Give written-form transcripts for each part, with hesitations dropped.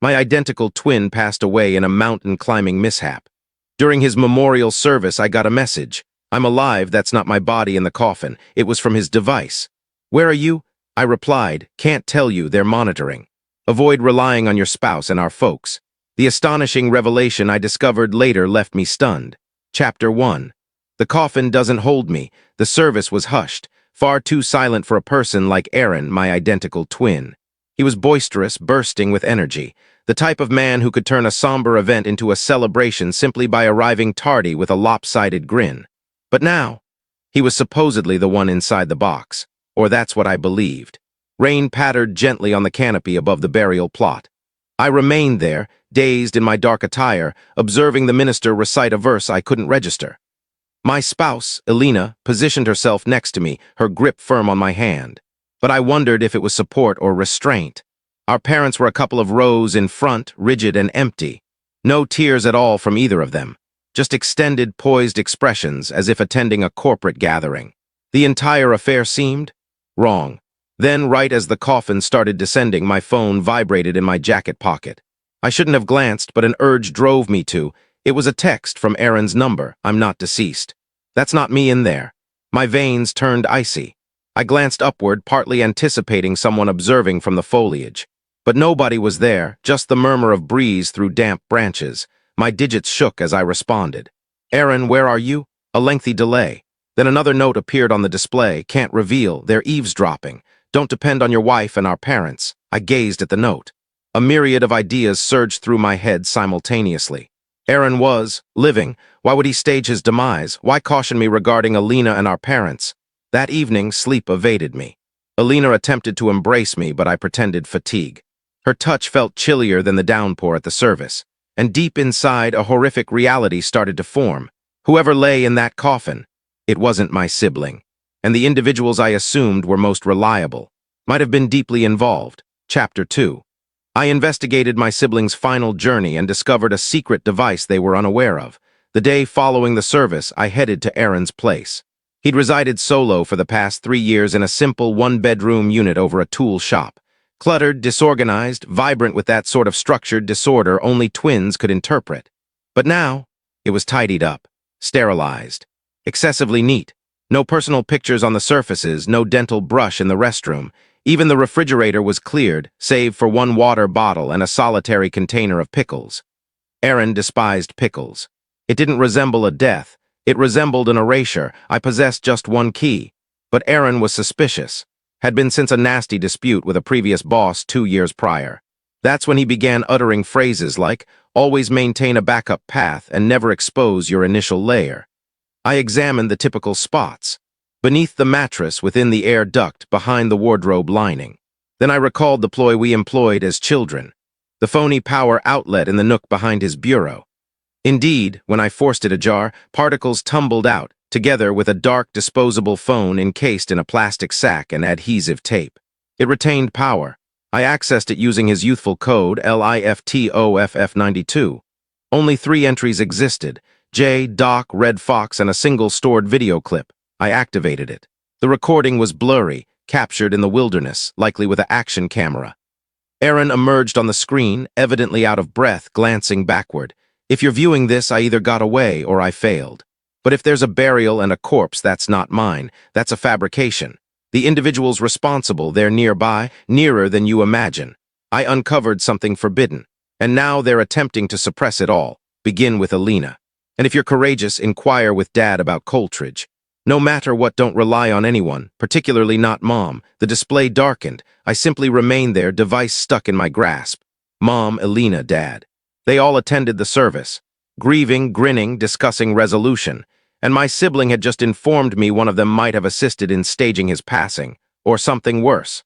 My identical twin passed away in a mountain climbing mishap. During his memorial service, I got a message. I'm alive, that's not my body in the coffin. It was from his device. Where are you? I replied, can't tell you, they're monitoring. Avoid relying on your spouse and our folks. The astonishing revelation I discovered later left me stunned. Chapter 1. The coffin doesn't hold me. The service was hushed, far too silent for a person like Aaron, my identical twin. He was boisterous, bursting with energy, the type of man who could turn a somber event into a celebration simply by arriving tardy with a lopsided grin. But now, he was supposedly the one inside the box, or that's what I believed. Rain pattered gently on the canopy above the burial plot. I remained there, dazed in my dark attire, observing the minister recite a verse I couldn't register. My spouse, Elena, positioned herself next to me, her grip firm on my hand. But I wondered if it was support or restraint. Our parents were a couple of rows in front, rigid and empty. No tears at all from either of them. Just extended, poised expressions as if attending a corporate gathering. The entire affair seemed wrong. Then, right as the coffin started descending, my phone vibrated in my jacket pocket. I shouldn't have glanced, but an urge drove me to. It was a text from Aaron's number. I'm not deceased. That's not me in there. My veins turned icy. I glanced upward, partly anticipating someone observing from the foliage. But nobody was there, just the murmur of breeze through damp branches. My digits shook as I responded. Aaron, where are you? A lengthy delay. Then another note appeared on the display. Can't reveal. They're eavesdropping. Don't depend on your wife and our parents. I gazed at the note. A myriad of ideas surged through my head simultaneously. Aaron was living. Why would he stage his demise? Why caution me regarding Elena and our parents? That evening, sleep evaded me. Elena attempted to embrace me, but I pretended fatigue. Her touch felt chillier than the downpour at the service. And deep inside, a horrific reality started to form. Whoever lay in that coffin, it wasn't my sibling. And the individuals I assumed were most reliable might have been deeply involved. Chapter 2. I investigated my siblings' final journey and discovered a secret device they were unaware of. The day following the service, I headed to Aaron's place. He'd resided solo for the past 3 years in a simple one-bedroom unit over a tool shop. Cluttered, disorganized, vibrant with that sort of structured disorder only twins could interpret. But now, it was tidied up, sterilized, excessively neat. No personal pictures on the surfaces, no dental brush in the restroom. Even the refrigerator was cleared, save for one water bottle and a solitary container of pickles. Aaron despised pickles. It didn't resemble a death. It resembled an erasure. I possessed just one key. But Aaron was suspicious. Had been since a nasty dispute with a previous boss 2 years prior. That's when he began uttering phrases like, always maintain a backup path and never expose your initial layer. I examined the typical spots. Beneath the mattress, within the air duct, behind the wardrobe lining. Then I recalled the ploy we employed as children. The phony power outlet in the nook behind his bureau. Indeed, when I forced it ajar, particles tumbled out, together with a dark disposable phone encased in a plastic sack and adhesive tape. It retained power. I accessed it using his youthful code, LIFTOFF92. Only 3 entries existed, J, Doc, Red Fox, and a single stored video clip. I activated it. The recording was blurry, captured in the wilderness, likely with an action camera. Aaron emerged on the screen, evidently out of breath, glancing backward. If you're viewing this, I either got away or I failed. But if there's a burial and a corpse, that's not mine. That's a fabrication. The individuals responsible, they're nearby, nearer than you imagine. I uncovered something forbidden, and now they're attempting to suppress it all. Begin with Elena. And if you're courageous, inquire with Dad about Coultridge. No matter what, don't rely on anyone, particularly not Mom. The display darkened. I simply remained there, device stuck in my grasp. Mom, Elena, Dad. They all attended the service. Grieving, grinning, discussing resolution. And my sibling had just informed me one of them might have assisted in staging his passing, or something worse.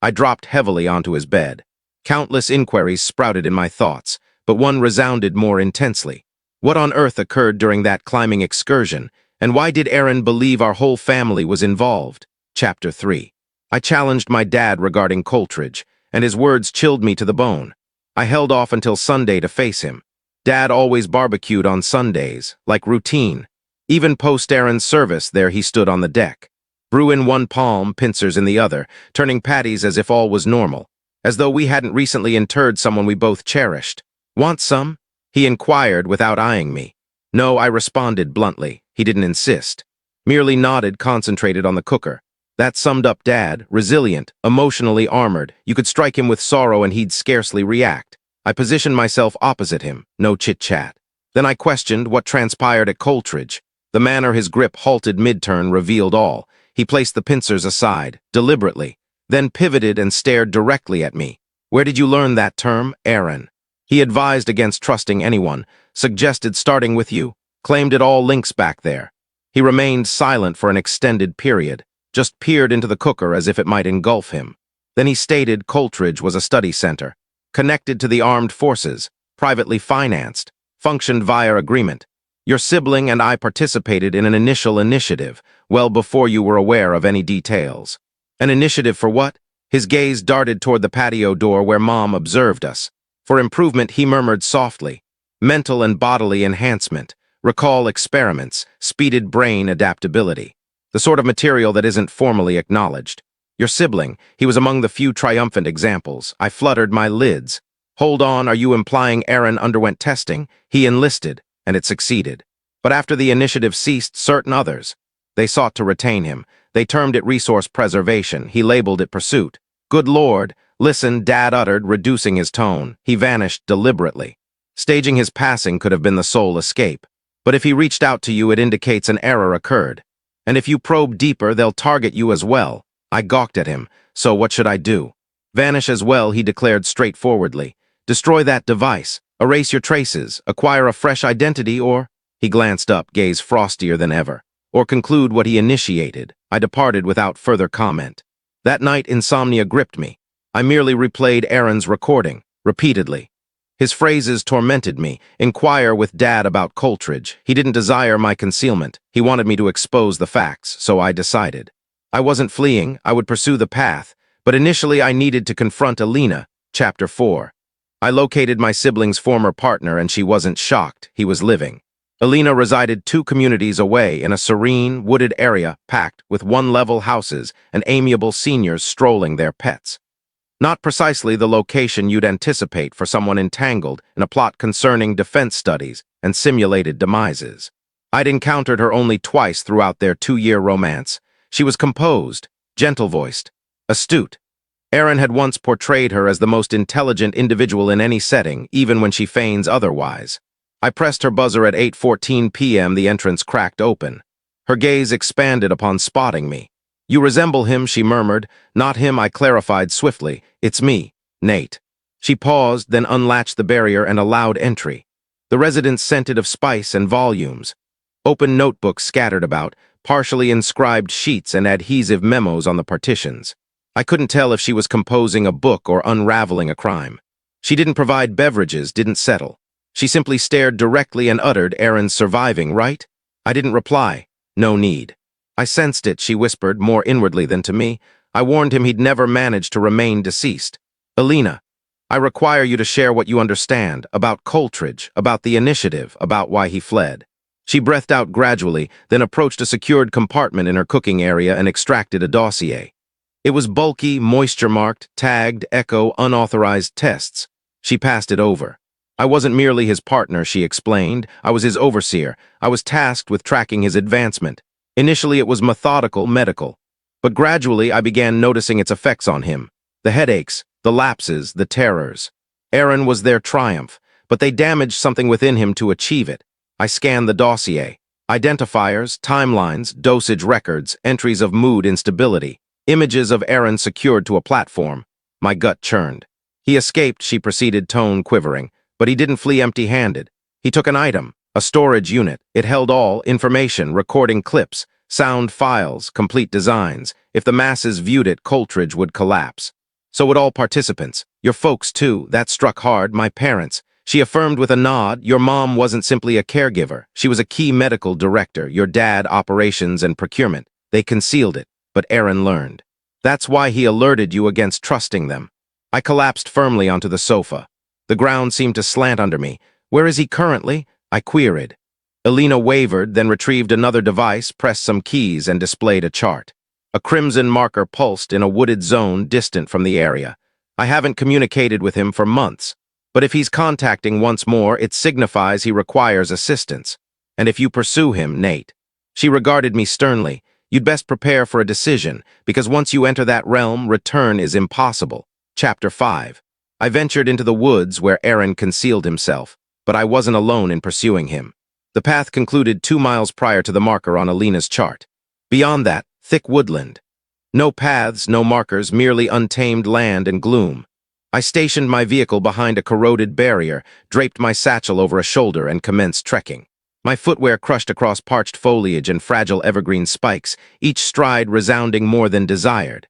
I dropped heavily onto his bed. Countless inquiries sprouted in my thoughts, but one resounded more intensely. What on earth occurred during that climbing excursion, and why did Aaron believe our whole family was involved? Chapter 3. I challenged my dad regarding Coultridge, and his words chilled me to the bone. I held off until Sunday to face him. Dad always barbecued on Sundays, like routine. Even post-Aaron's service, there he stood on the deck. Brew in one palm, pincers in the other, turning patties as if all was normal. as though we hadn't recently interred someone we both cherished. "Want some?" he inquired without eyeing me. "No," I responded bluntly. He didn't insist. Merely nodded, concentrated on the cooker. That summed up Dad, resilient, emotionally armored. You could strike him with sorrow and he'd scarcely react. I positioned myself opposite him, no chit-chat. Then I questioned what transpired at Coultridge. The manner his grip halted mid-turn revealed all. He placed the pincers aside, deliberately, then pivoted and stared directly at me. "Where did you learn that term, Aaron?" He advised against trusting anyone, suggested starting with you, claimed it all links back there. He remained silent for an extended period, just peered into the cooker as if it might engulf him. Then he stated Coultridge was a study center, connected to the armed forces, privately financed, functioned via agreement. Your sibling and I participated in an initial initiative, well before you were aware of any details. An initiative for what? His gaze darted toward the patio door where Mom observed us. For improvement, he murmured softly. Mental and bodily enhancement, recall experiments, speeded brain adaptability. The sort of material that isn't formally acknowledged. Your sibling, he was among the few triumphant examples. I fluttered my lids. "Hold on, are you implying Aaron underwent testing?" He enlisted, and it succeeded. But after the initiative ceased, certain others. They sought to retain him. They termed it resource preservation. He labeled it pursuit. "Good Lord, listen," Dad uttered, reducing his tone. He vanished deliberately. Staging his passing could have been the sole escape. But if he reached out to you, it indicates an error occurred. And if you probe deeper, they'll target you as well. I gawked at him. So what should I do? "Vanish as well," he declared straightforwardly. "Destroy that device. Erase your traces. Acquire a fresh identity, or—" He glanced up, gaze frostier than ever. "Or conclude what he initiated." I departed without further comment. That night, insomnia gripped me. I merely replayed Aaron's recording, repeatedly. His phrases tormented me. Inquire with Dad about Coultridge. He didn't desire my concealment. He wanted me to expose the facts, so I decided. I wasn't fleeing. I would pursue the path. But initially I needed to confront Alina. Chapter 4. I located my sibling's former partner and she wasn't shocked. He was living. Alina resided 2 communities away in a serene, wooded area packed with one-level houses and amiable seniors strolling their pets. Not precisely the location you'd anticipate for someone entangled in a plot concerning defense studies and simulated demises. I'd encountered her only twice throughout their 2-year romance. She was composed, gentle-voiced, astute. Aaron had once portrayed her as the most intelligent individual in any setting, even when she feigns otherwise. I pressed her buzzer at 8:14 p.m. The entrance cracked open. Her gaze expanded upon spotting me. "You resemble him," she murmured. "Not him," I clarified swiftly. "It's me, Nate." She paused, then unlatched the barrier and allowed entry. The residence scented of spice and volumes. Open notebooks scattered about, partially inscribed sheets and adhesive memos on the partitions. I couldn't tell if she was composing a book or unraveling a crime. She didn't provide beverages, didn't settle. She simply stared directly and uttered, "Aaron's surviving, right?" I didn't reply. No need. I sensed it, she whispered, more inwardly than to me. I warned him he'd never manage to remain deceased. "Alina, I require you to share what you understand about Coultridge, about the initiative, about why he fled." She breathed out gradually, then approached a secured compartment in her cooking area and extracted a dossier. It was bulky, moisture-marked, tagged, echo, unauthorized tests. She passed it over. "I wasn't merely his partner," she explained. "I was his overseer. I was tasked with tracking his advancement. Initially, it was methodical, medical. But gradually, I began noticing its effects on him. The headaches, the lapses, the terrors. Aaron was their triumph, but they damaged something within him to achieve it. I scanned the dossier. Identifiers, timelines, dosage records, entries of mood instability, images of Aaron secured to a platform. My gut churned. "He escaped," she proceeded, tone quivering. "But he didn't flee empty-handed. He took an item, a storage unit. It held all information, recording clips, sound files, complete designs. If the masses viewed it, Coultridge would collapse. So would all participants. Your folks, too. That struck hard. My parents." She affirmed with a nod. "Your mom wasn't simply a caregiver. She was a key medical director. Your dad, operations and procurement. They concealed it, but Aaron learned. That's why he alerted you against trusting them." I collapsed firmly onto the sofa. The ground seemed to slant under me. "Where is he currently?" I queried. Alina wavered, then retrieved another device, pressed some keys, and displayed a chart. A crimson marker pulsed in a wooded zone distant from the area. I haven't communicated with him for months. But if he's contacting once more, it signifies he requires assistance. And if you pursue him, Nate. She regarded me sternly. You'd best prepare for a decision, because once you enter that realm, return is impossible. Chapter 5. I ventured into the woods where Aaron concealed himself, but I wasn't alone in pursuing him. The path concluded 2 miles prior to the marker on Alina's chart. Beyond that, thick woodland. No paths, no markers, merely untamed land and gloom. I stationed my vehicle behind a corroded barrier, draped my satchel over a shoulder, and commenced trekking. My footwear crushed across parched foliage and fragile evergreen spikes, each stride resounding more than desired.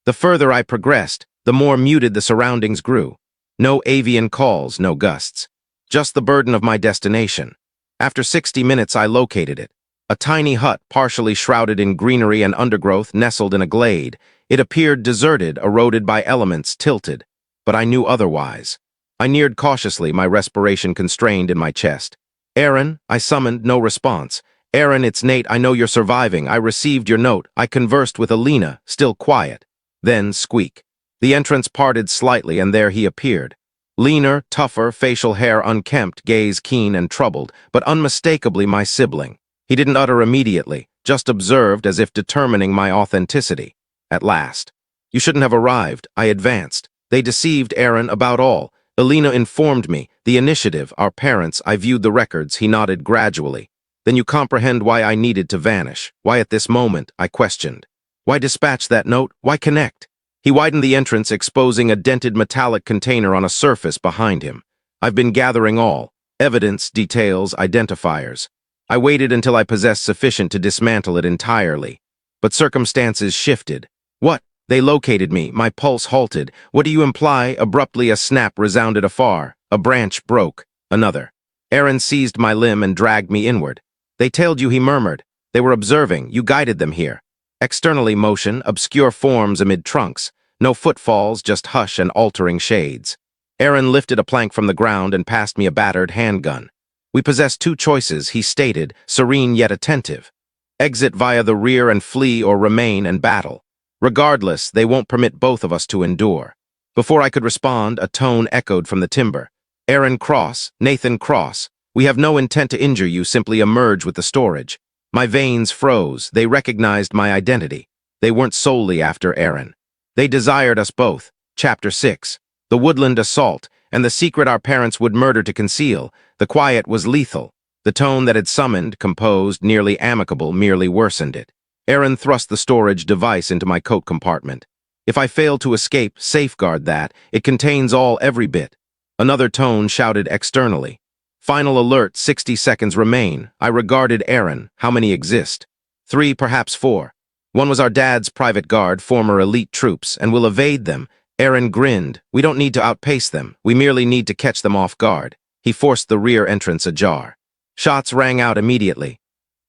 The further I progressed, the more muted the surroundings grew. No avian calls, no gusts. Just the burden of my destination. After 60 minutes, I located it. A tiny hut, partially shrouded in greenery and undergrowth, nestled in a glade. It appeared deserted, eroded by elements, tilted. But I knew otherwise. I neared cautiously, my respiration constrained in my chest. Aaron, I summoned, no response. Aaron, it's Nate, I know you're surviving. I received your note. I conversed with Alina, still quiet. Then, squeak. The entrance parted slightly, and there he appeared. Leaner, tougher, facial hair unkempt, gaze keen and troubled, but unmistakably my sibling. He didn't utter immediately, just observed as if determining my authenticity. At last. You shouldn't have arrived, I advanced. They deceived Aaron about all. Alina informed me. The initiative, our parents, I viewed the records. He nodded gradually. Then you comprehend why I needed to vanish. Why at this moment, I questioned. Why dispatch that note? Why connect? He widened the entrance, exposing a dented metallic container on a surface behind him. I've been gathering all. Evidence, details, identifiers. I waited until I possessed sufficient to dismantle it entirely. But circumstances shifted. What? They located me. My pulse halted. What do you imply? Abruptly a snap resounded afar. A branch broke. Another. Aaron seized my limb and dragged me inward. They tailed you, he murmured. They were observing. You guided them here. Externally motion, obscure forms amid trunks. No footfalls, just hush and altering shades. Aaron lifted a plank from the ground and passed me a battered handgun. We possess 2 choices, he stated, serene yet attentive. Exit via the rear and flee, or remain and battle. Regardless, they won't permit both of us to endure. Before I could respond, a tone echoed from the timber. Aaron Cross, Nathan Cross. We have no intent to injure you, simply emerge with the storage. My veins froze. They recognized my identity. They weren't solely after Aaron. They desired us both. Chapter 6. The woodland assault, and the secret our parents would murder to conceal. The quiet was lethal. The tone that had summoned, composed, nearly amicable, merely worsened it. Aaron thrust the storage device into my coat compartment. If I fail to escape, safeguard that. It contains all, every bit. Another tone shouted externally. Final alert, 60 seconds remain. I regarded Aaron. How many exist? 3, perhaps 4. One was our dad's private guard, former elite troops, and we'll evade them. Aaron grinned. We don't need to outpace them. We merely need to catch them off guard. He forced the rear entrance ajar. Shots rang out immediately.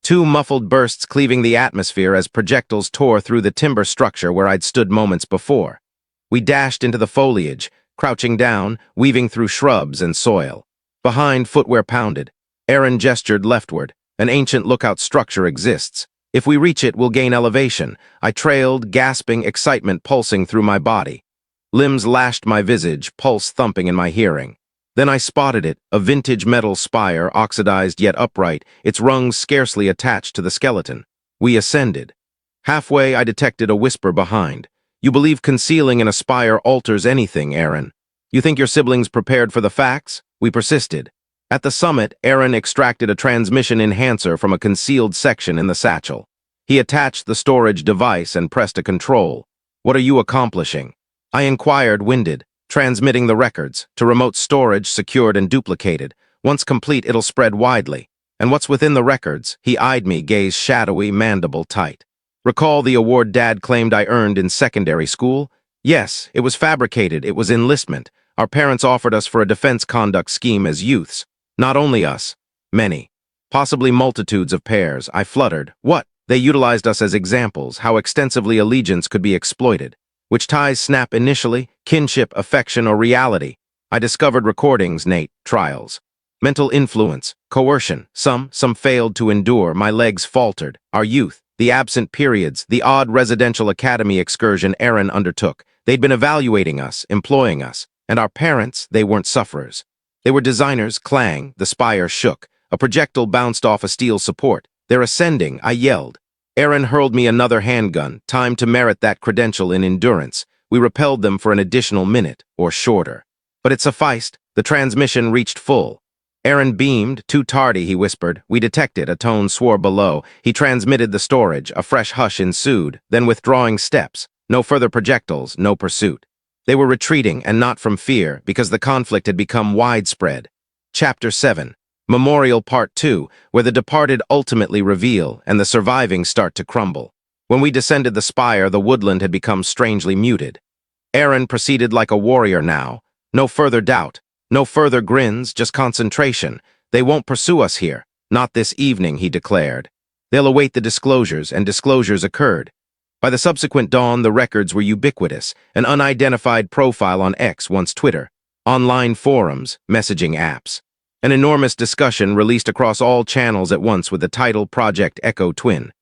2 muffled bursts cleaving the atmosphere as projectiles tore through the timber structure where I'd stood moments before. We dashed into the foliage, crouching down, weaving through shrubs and soil. Behind, footwear pounded. Aaron gestured leftward. An ancient lookout structure exists. If we reach it, we'll gain elevation. I trailed, gasping, excitement pulsing through my body. Limbs lashed my visage, pulse thumping in my hearing. Then I spotted it, a vintage metal spire, oxidized yet upright, its rungs scarcely attached to the skeleton. We ascended. Halfway, I detected a whisper behind. You believe concealing in a spire alters anything, Aaron. You think your siblings prepared for the facts? We persisted. At the summit, Aaron extracted a transmission enhancer from a concealed section in the satchel. He attached the storage device and pressed a control. What are you accomplishing? I inquired, winded. Transmitting the records to remote storage, secured and duplicated. Once complete, it'll spread widely. And what's within the records? He eyed me, gaze shadowy, mandible tight. Recall the award Dad claimed I earned in secondary school? Yes, it was fabricated. It was enlistment. Our parents offered us for a defense conduct scheme as youths. Not only us. Many. Possibly multitudes of pairs. I fluttered. What? They utilized us as examples, how extensively allegiance could be exploited. Which ties snap initially, kinship, affection, or reality. I discovered recordings, Nate, trials. Mental influence, coercion, some failed to endure, my legs faltered. Our youth, the absent periods, the odd residential academy excursion Aaron undertook. They'd been evaluating us, employing us, and our parents, they weren't sufferers. They were designers. Clang, the spire shook. A projectile bounced off a steel support. They're ascending, I yelled. Aaron hurled me another handgun, time to merit that credential in endurance. We repelled them for an additional minute, or shorter. But it sufficed. The transmission reached full. Aaron beamed. Too tardy, he whispered. We detected, a tone swore below. He transmitted the storage. A fresh hush ensued, then withdrawing steps. No further projectiles, no pursuit. They were retreating, and not from fear, because the conflict had become widespread. Chapter 7. Memorial Part 2, where the departed ultimately reveal, and the surviving start to crumble. When we descended the spire, the woodland had become strangely muted. Aaron proceeded like a warrior now. No further doubt. No further grins, just concentration. They won't pursue us here. Not this evening, he declared. They'll await the disclosures, and disclosures occurred. By the subsequent dawn, the records were ubiquitous. An unidentified profile on X, once Twitter. Online forums, messaging apps. An enormous discussion released across all channels at once with the title Project Echo Twin.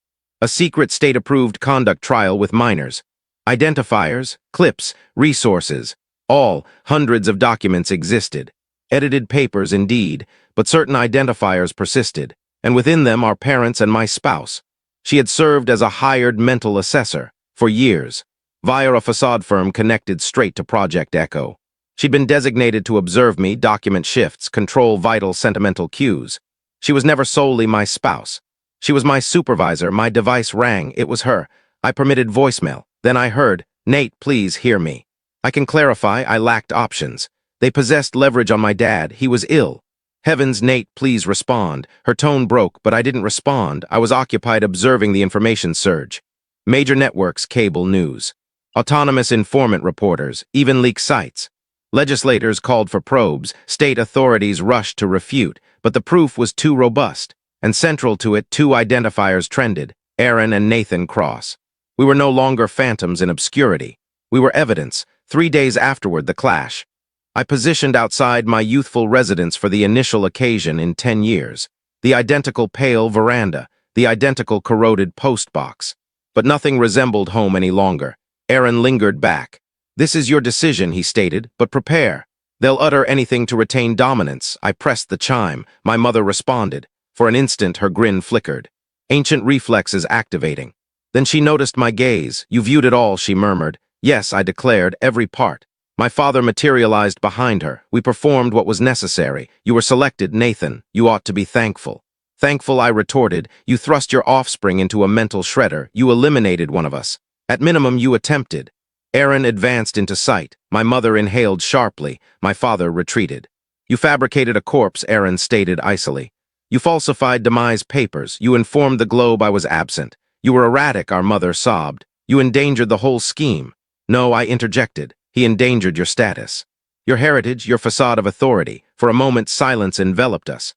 A secret state-approved conduct trial with minors. Identifiers, clips, resources. All, hundreds of documents existed. Edited papers indeed, but certain identifiers persisted, and within them our parents and my spouse. She had served as a hired mental assessor for years, via a facade firm connected straight to Project Echo. She'd been designated to observe me, document shifts, control vital sentimental cues. She was never solely my spouse. She was my supervisor. My device rang. It was her. I permitted voicemail. Then I heard, "Nate, please hear me." I can clarify, I lacked options. They possessed leverage on my dad. He was ill. Heavens, Nate, please respond. Her tone broke, but I didn't respond. I was occupied observing the information surge. Major networks, cable news. Autonomous informant reporters, even leaked sites. Legislators called for probes. State authorities rushed to refute, but the proof was too robust. And central to it, two identifiers trended, Aaron and Nathan Cross. We were no longer phantoms in obscurity. We were evidence. 3 days afterward, the clash. I positioned outside my youthful residence for the initial occasion in 10 years. The identical pale veranda, the identical corroded postbox. But nothing resembled home any longer. Aaron lingered back. "This is your decision," he stated, "but prepare. They'll utter anything to retain dominance." I pressed the chime. My mother responded. For an instant, her grin flickered. Ancient reflexes activating. Then she noticed my gaze. "You viewed it all," she murmured. "Yes," I declared, "every part." My father materialized behind her. "We performed what was necessary. You were selected, Nathan. You ought to be thankful." "Thankful," I retorted. "You thrust your offspring into a mental shredder. You eliminated one of us. At minimum, you attempted." Aaron advanced into sight. My mother inhaled sharply. My father retreated. "You fabricated a corpse," Aaron stated icily. "You falsified demise papers. You informed the globe I was absent. You were erratic," our mother sobbed. "You endangered the whole scheme." "No," I interjected. "He endangered your status. Your heritage, your facade of authority." For a moment, silence enveloped us.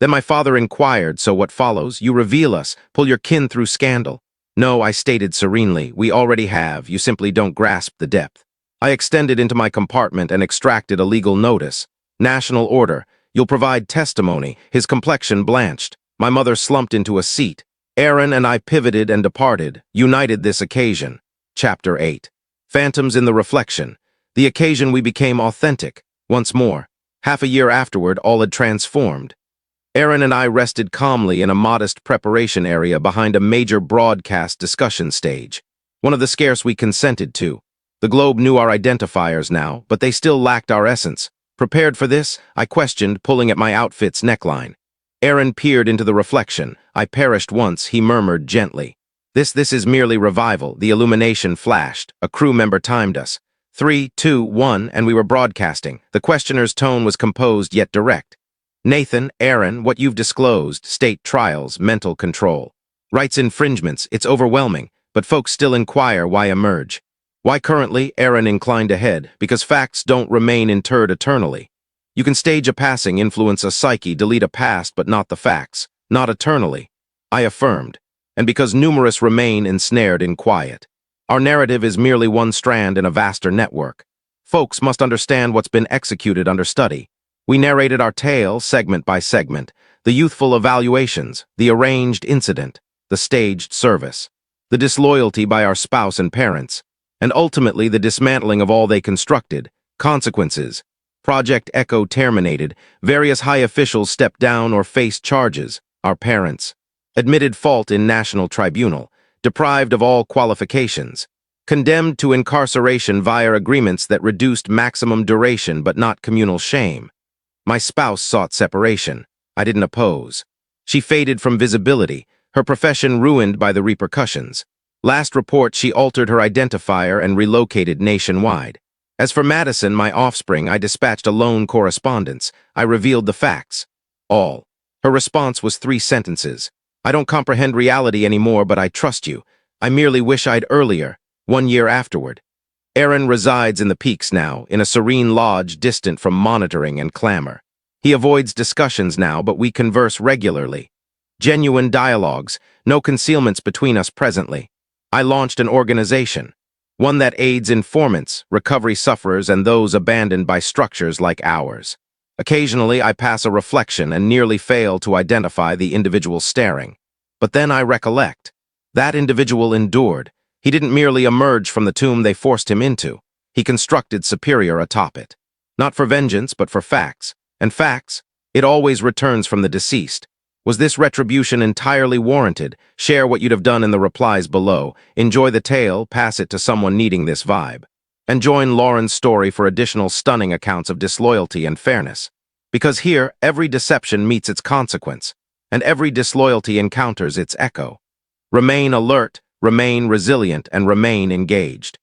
Then my father inquired, "So what follows? You reveal us, pull your kin through scandal." "No," I stated serenely. "We already have. You simply don't grasp the depth." I extended into my compartment and extracted a legal notice. "National order. You'll provide testimony." His complexion blanched. My mother slumped into a seat. Aaron and I pivoted and departed, united this occasion. Chapter 8. Phantoms in the reflection. The occasion we became authentic. Once more. Half a year afterward, all had transformed. Aaron and I rested calmly in a modest preparation area behind a major broadcast discussion stage. One of the scarce we consented to. The globe knew our identifiers now, but they still lacked our essence. Prepared for this? I questioned, pulling at my outfit's neckline. Aaron peered into the reflection. "I perished once," he murmured gently. This is merely revival." The illumination flashed. A crew member timed us. 3, 2, 1, and we were broadcasting. The questioner's tone was composed yet direct. "Nathan, Aaron, what you've disclosed, state trials, mental control. Rights infringements, it's overwhelming, but folks still inquire why emerge. Why currently?" Aaron inclined ahead. "Because facts don't remain interred eternally. You can stage a passing, influence a psyche, delete a past, but not the facts. Not eternally." I affirmed. "And because numerous remain ensnared in quiet. Our narrative is merely one strand in a vaster network. Folks must understand what's been executed under study. We narrated our tale, segment by segment, the youthful evaluations, the arranged incident, the staged service, the disloyalty by our spouse and parents. and ultimately the dismantling of all they constructed. Consequences. Project Echo terminated. Various high officials stepped down or faced charges. Our parents. Admitted fault in national tribunal. Deprived of all qualifications. Condemned to incarceration via agreements that reduced maximum duration but not communal shame. My spouse sought separation. I didn't oppose. She faded from visibility, her profession ruined by the repercussions. Last report, she altered her identifier and relocated nationwide. As for Madison, my offspring, I dispatched a lone correspondence. I revealed the facts. All. Her response was 3 sentences. I don't comprehend reality anymore, but I trust you. I merely wish I'd earlier, 1 year afterward. Aaron resides in the Peaks now, in a serene lodge distant from monitoring and clamor. He avoids discussions now, but we converse regularly. Genuine dialogues, no concealments between us presently. I launched an organization, one that aids informants, recovery sufferers, and those abandoned by structures like ours. Occasionally, I pass a reflection and nearly fail to identify the individual staring. But then I recollect. That individual endured. He didn't merely emerge from the tomb they forced him into. He constructed superior atop it. Not for vengeance, but for facts. And facts, it always returns from the deceased. Was this retribution entirely warranted? Share what you'd have done in the replies below. Enjoy the tale, pass it to someone needing this vibe. And join Lauren's story for additional stunning accounts of disloyalty and fairness. Because here, every deception meets its consequence, and every disloyalty encounters its echo. Remain alert, remain resilient, and remain engaged.